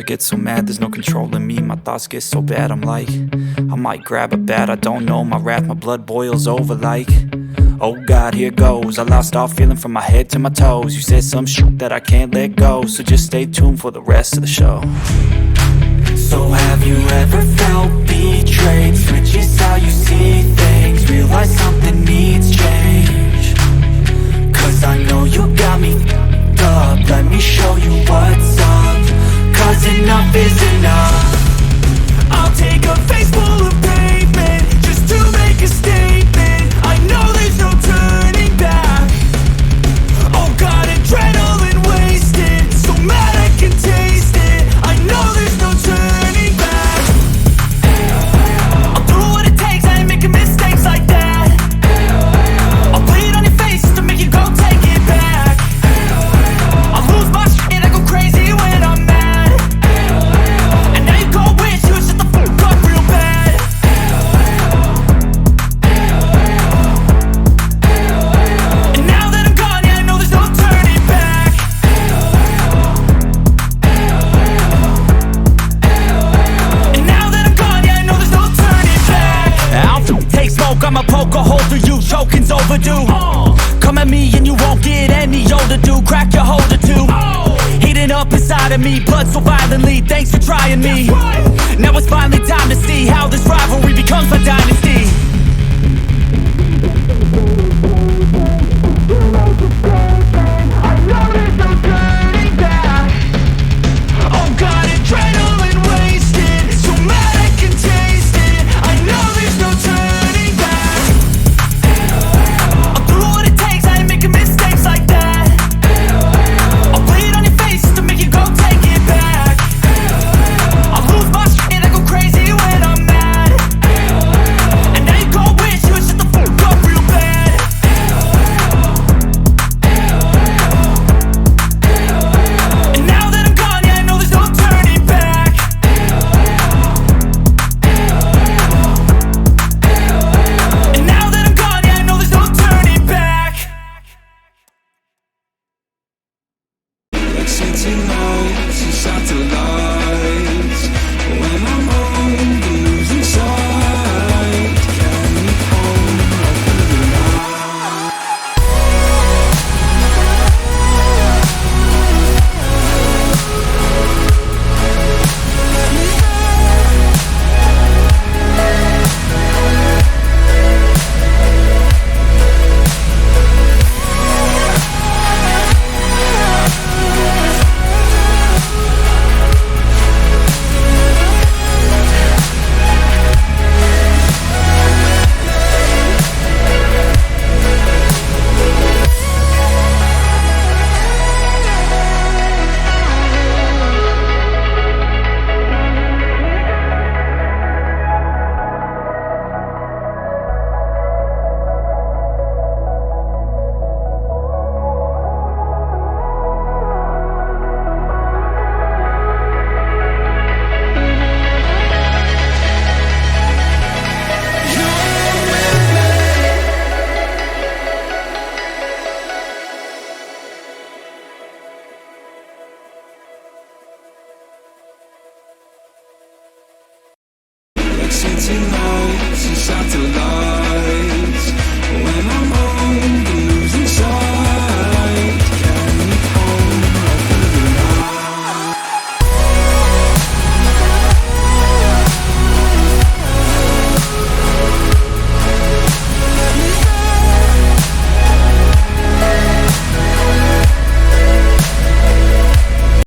get so mad, there's no controlling me. My thoughts get so bad, I'm like, I might grab a bat, I don't know. My wrath, my blood boils over like, oh God, here goes. I lost all feeling from my head to my toes. You said some shit that I can't let go, so just stay tuned for the rest of the show. So have you ever felt betrayed? Switches how you see things, realize something needs change. Cause I know you got me f***ed up, let me show you what's up. Cause enough is enough. I'll take a face full of pavement just to make a statement. I know there's no turning back. Oh God, adrenaline wasted, so mad I can taste it. I know there's no turning back. I'll do what it takes, I ain't making mistakes like that. I'll play it on your face to make you go take it back. I'll lose my shit, I go crazy when I'm mad. And now you go wish you would shut the fuck up real bad. And now that I'm gone, yeah, I know there's no turning back. And now that I'm gone, yeah, I know there's no turning back. I don't take smoke, I'ma poke a hole through you, choking's overdue. Come at me and you won't get any older, dude. Crack your holder too. Heating up inside of me, blood so violently, thanks for trying me. Now it's finally time to see how this rivalry becomes my dynasty.